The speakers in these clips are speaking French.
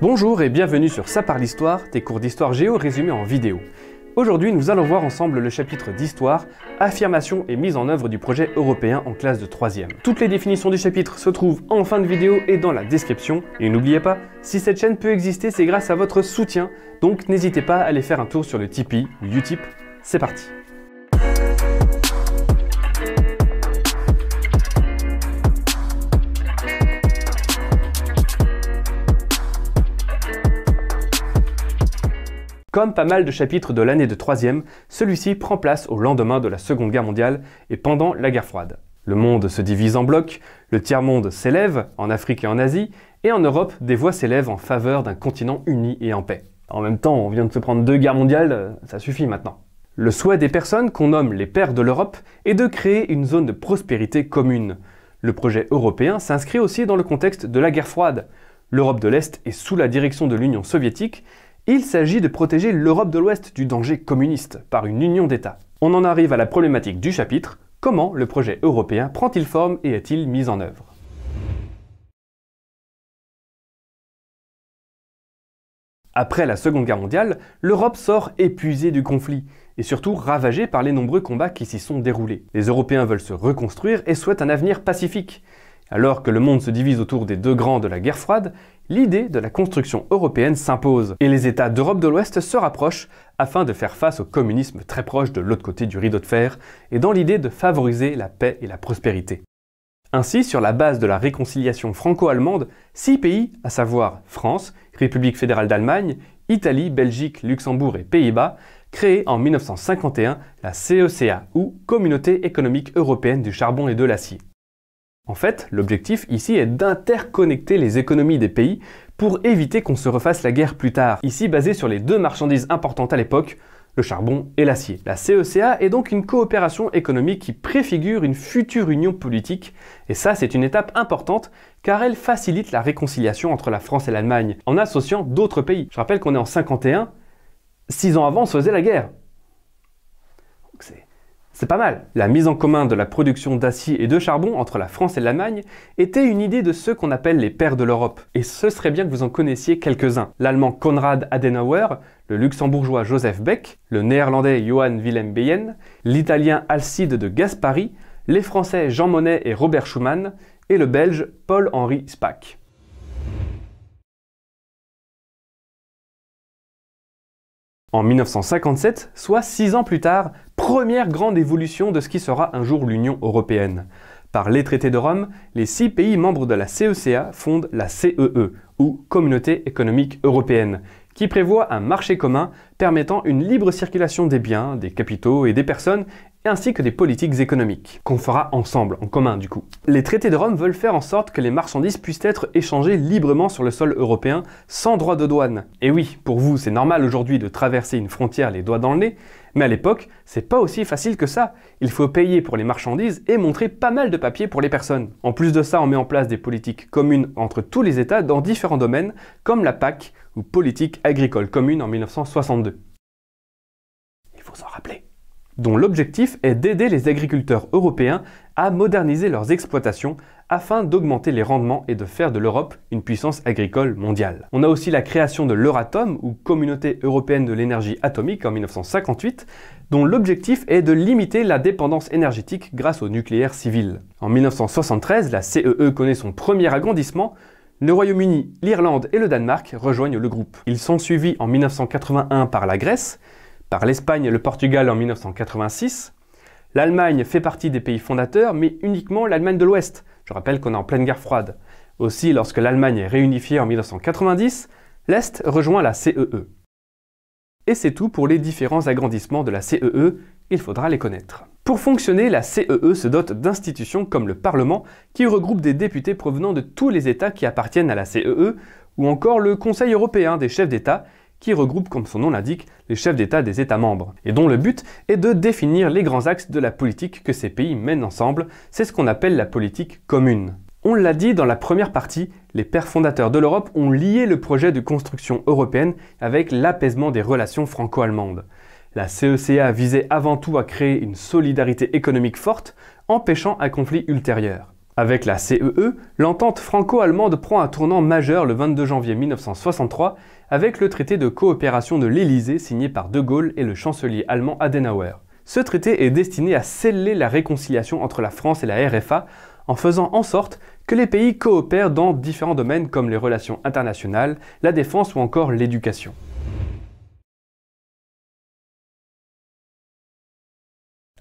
Bonjour et bienvenue sur Ça parle histoire, tes cours d'histoire géo résumés en vidéo. Aujourd'hui, nous allons voir ensemble le chapitre d'histoire, affirmation et mise en œuvre du projet européen en classe de 3e. Toutes les définitions du chapitre se trouvent en fin de vidéo et dans la description. Et n'oubliez pas, si cette chaîne peut exister, c'est grâce à votre soutien, donc n'hésitez pas à aller faire un tour sur le Tipeee ou Utip. C'est parti! Comme pas mal de chapitres de l'année de 3e, celui-ci prend place au lendemain de la Seconde Guerre mondiale et pendant la guerre froide. Le monde se divise en blocs, le tiers-monde s'élève, en Afrique et en Asie, et en Europe, des voix s'élèvent en faveur d'un continent uni et en paix. En même temps, on vient de se prendre 2 guerres mondiales, ça suffit maintenant. Le souhait des personnes qu'on nomme les pères de l'Europe est de créer une zone de prospérité commune. Le projet européen s'inscrit aussi dans le contexte de la guerre froide. L'Europe de l'Est est sous la direction de l'Union soviétique. Il s'agit de protéger l'Europe de l'Ouest du danger communiste par une union d'États. On en arrive à la problématique du chapitre. Comment le projet européen prend-il forme et est-il mis en œuvre? Après la Seconde Guerre mondiale, l'Europe sort épuisée du conflit et surtout ravagée par les nombreux combats qui s'y sont déroulés. Les Européens veulent se reconstruire et souhaitent un avenir pacifique. Alors que le monde se divise autour des deux grands de la guerre froide, l'idée de la construction européenne s'impose et les États d'Europe de l'Ouest se rapprochent afin de faire face au communisme très proche de l'autre côté du rideau de fer et dans l'idée de favoriser la paix et la prospérité. Ainsi, sur la base de la réconciliation franco-allemande, 6 pays, à savoir France, République fédérale d'Allemagne, Italie, Belgique, Luxembourg et Pays-Bas, créent en 1951 la CECA ou Communauté économique européenne du charbon et de l'acier. En fait, l'objectif ici est d'interconnecter les économies des pays pour éviter qu'on se refasse la guerre plus tard, ici basée sur les 2 marchandises importantes à l'époque, le charbon et l'acier. La CECA est donc une coopération économique qui préfigure une future union politique, et ça c'est une étape importante car elle facilite la réconciliation entre la France et l'Allemagne en associant d'autres pays. Je rappelle qu'on est en 51, 6 ans avant on se faisait la guerre. Donc c'est pas mal. La mise en commun de la production d'acier et de charbon entre la France et l'Allemagne était une idée de ceux qu'on appelle les pères de l'Europe. Et ce serait bien que vous en connaissiez quelques-uns. L'allemand Konrad Adenauer, le luxembourgeois Joseph Beck, le néerlandais Johann Willem Beyen, l'italien Alcide de Gaspari, les français Jean Monnet et Robert Schuman, et le belge Paul-Henri Spaak. En 1957, soit 6 ans plus tard, première grande évolution de ce qui sera un jour l'Union européenne. Par les traités de Rome, les 6 pays membres de la CECA fondent la CEE, ou Communauté économique européenne, qui prévoit un marché commun permettant une libre circulation des biens, des capitaux et des personnes, ainsi que des politiques économiques, qu'on fera ensemble, en commun du coup. Les traités de Rome veulent faire en sorte que les marchandises puissent être échangées librement sur le sol européen, sans droit de douane. Et oui, pour vous, c'est normal aujourd'hui de traverser une frontière les doigts dans le nez, mais à l'époque, c'est pas aussi facile que ça. Il faut payer pour les marchandises et montrer pas mal de papiers pour les personnes. En plus de ça, on met en place des politiques communes entre tous les États dans différents domaines, comme la PAC, ou politique agricole commune en 1962. Il faut s'en rappeler. Dont l'objectif est d'aider les agriculteurs européens à moderniser leurs exploitations afin d'augmenter les rendements et de faire de l'Europe une puissance agricole mondiale. On a aussi la création de l'Euratom, ou Communauté européenne de l'énergie atomique en 1958, dont l'objectif est de limiter la dépendance énergétique grâce au nucléaire civil. En 1973, la CEE connaît son premier agrandissement. Le Royaume-Uni, l'Irlande et le Danemark rejoignent le groupe. Ils sont suivis en 1981 par la Grèce, par l'Espagne et le Portugal en 1986. L'Allemagne fait partie des pays fondateurs, mais uniquement l'Allemagne de l'Ouest. Je rappelle qu'on est en pleine guerre froide. Aussi, lorsque l'Allemagne est réunifiée en 1990, l'Est rejoint la CEE. Et c'est tout pour les différents agrandissements de la CEE, il faudra les connaître. Pour fonctionner, la CEE se dote d'institutions comme le Parlement, qui regroupe des députés provenant de tous les États qui appartiennent à la CEE, ou encore le Conseil européen des chefs d'État, qui regroupe, comme son nom l'indique, les chefs d'État des États membres, et dont le but est de définir les grands axes de la politique que ces pays mènent ensemble. C'est ce qu'on appelle la politique commune. On l'a dit dans la première partie, les pères fondateurs de l'Europe ont lié le projet de construction européenne avec l'apaisement des relations franco-allemandes. La CECA visait avant tout à créer une solidarité économique forte, empêchant un conflit ultérieur. Avec la CEE, l'entente franco-allemande prend un tournant majeur le 22 janvier 1963 avec le traité de coopération de l'Élysée signé par De Gaulle et le chancelier allemand Adenauer. Ce traité est destiné à sceller la réconciliation entre la France et la RFA en faisant en sorte que les pays coopèrent dans différents domaines comme les relations internationales, la défense ou encore l'éducation.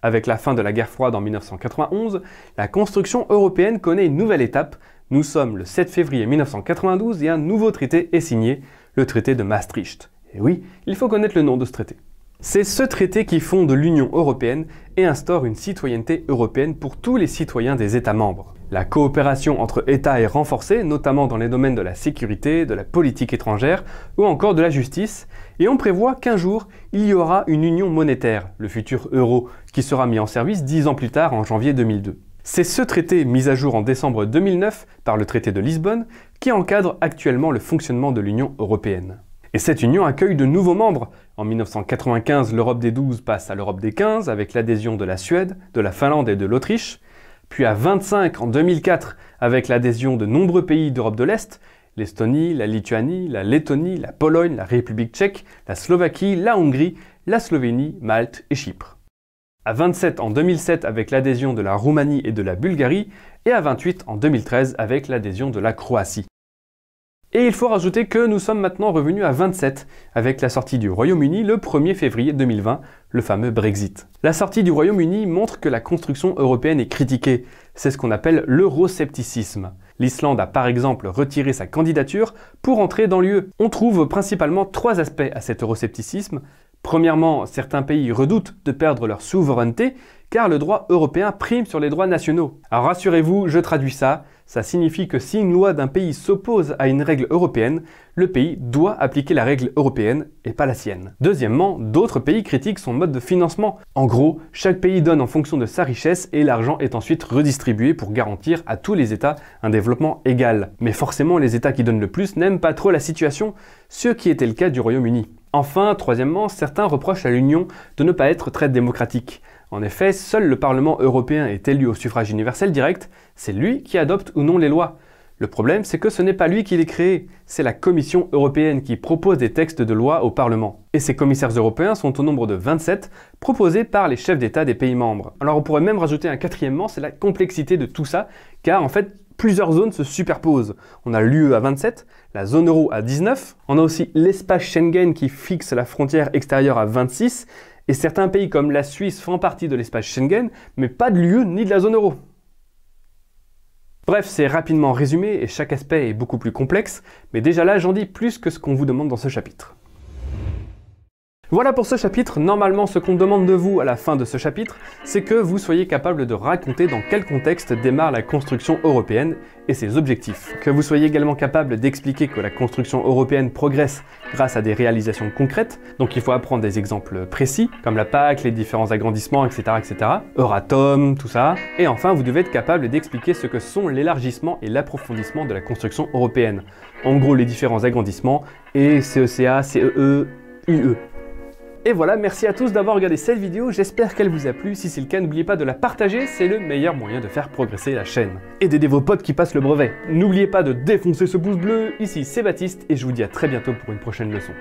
Avec la fin de la guerre froide en 1991, la construction européenne connaît une nouvelle étape. Nous sommes le 7 février 1992 et un nouveau traité est signé, le traité de Maastricht. Et oui, il faut connaître le nom de ce traité. C'est ce traité qui fonde l'Union européenne et instaure une citoyenneté européenne pour tous les citoyens des États membres. La coopération entre États est renforcée, notamment dans les domaines de la sécurité, de la politique étrangère ou encore de la justice, et on prévoit qu'un jour, il y aura une union monétaire, le futur euro, qui sera mis en service 10 ans plus tard en janvier 2002. C'est ce traité, mis à jour en décembre 2009 par le traité de Lisbonne, qui encadre actuellement le fonctionnement de l'Union européenne. Et cette union accueille de nouveaux membres. En 1995, l'Europe des 12 passe à l'Europe des 15 avec l'adhésion de la Suède, de la Finlande et de l'Autriche. Puis à 25 en 2004 avec l'adhésion de nombreux pays d'Europe de l'Est, l'Estonie, la Lituanie, la Lettonie, la Pologne, la République tchèque, la Slovaquie, la Hongrie, la Slovénie, Malte et Chypre. À 27 en 2007 avec l'adhésion de la Roumanie et de la Bulgarie, et à 28 en 2013 avec l'adhésion de la Croatie. Et il faut rajouter que nous sommes maintenant revenus à 27 avec la sortie du Royaume-Uni le 1er février 2020, le fameux Brexit. La sortie du Royaume-Uni montre que la construction européenne est critiquée. C'est ce qu'on appelle l'euroscepticisme. L'Islande a par exemple retiré sa candidature pour entrer dans l'UE. On trouve principalement 3 aspects à cet euroscepticisme. Premièrement, certains pays redoutent de perdre leur souveraineté car le droit européen prime sur les droits nationaux. Alors rassurez-vous, je traduis ça. Ça signifie que si une loi d'un pays s'oppose à une règle européenne, le pays doit appliquer la règle européenne et pas la sienne. Deuxièmement, d'autres pays critiquent son mode de financement. En gros, chaque pays donne en fonction de sa richesse et l'argent est ensuite redistribué pour garantir à tous les États un développement égal. Mais forcément, les États qui donnent le plus n'aiment pas trop la situation, ce qui était le cas du Royaume-Uni. Enfin, troisièmement, certains reprochent à l'Union de ne pas être très démocratique. En effet, seul le Parlement européen est élu au suffrage universel direct, c'est lui qui adopte ou non les lois. Le problème, c'est que ce n'est pas lui qui les crée, c'est la Commission européenne qui propose des textes de loi au Parlement. Et ces commissaires européens sont au nombre de 27, proposés par les chefs d'État des pays membres. Alors on pourrait même rajouter un quatrièmement, c'est la complexité de tout ça, car en fait, plusieurs zones se superposent. On a l'UE à 27, la zone euro à 19, on a aussi l'espace Schengen qui fixe la frontière extérieure à 26, et certains pays comme la Suisse font partie de l'espace Schengen, mais pas de l'UE ni de la zone euro. Bref, c'est rapidement résumé et chaque aspect est beaucoup plus complexe, mais déjà là j'en dis plus que ce qu'on vous demande dans ce chapitre. Voilà pour ce chapitre. Normalement, ce qu'on demande de vous à la fin de ce chapitre, c'est que vous soyez capable de raconter dans quel contexte démarre la construction européenne et ses objectifs. Que vous soyez également capable d'expliquer que la construction européenne progresse grâce à des réalisations concrètes, donc il faut apprendre des exemples précis, comme la PAC, les différents agrandissements, etc., Euratom, tout ça. Et enfin, vous devez être capable d'expliquer ce que sont l'élargissement et l'approfondissement de la construction européenne. En gros, les différents agrandissements et CECA, CEE, UE. Et voilà, merci à tous d'avoir regardé cette vidéo, j'espère qu'elle vous a plu. Si c'est le cas, n'oubliez pas de la partager, c'est le meilleur moyen de faire progresser la chaîne. Et d'aider vos potes qui passent le brevet. N'oubliez pas de défoncer ce pouce bleu, ici c'est Baptiste, et je vous dis à très bientôt pour une prochaine leçon.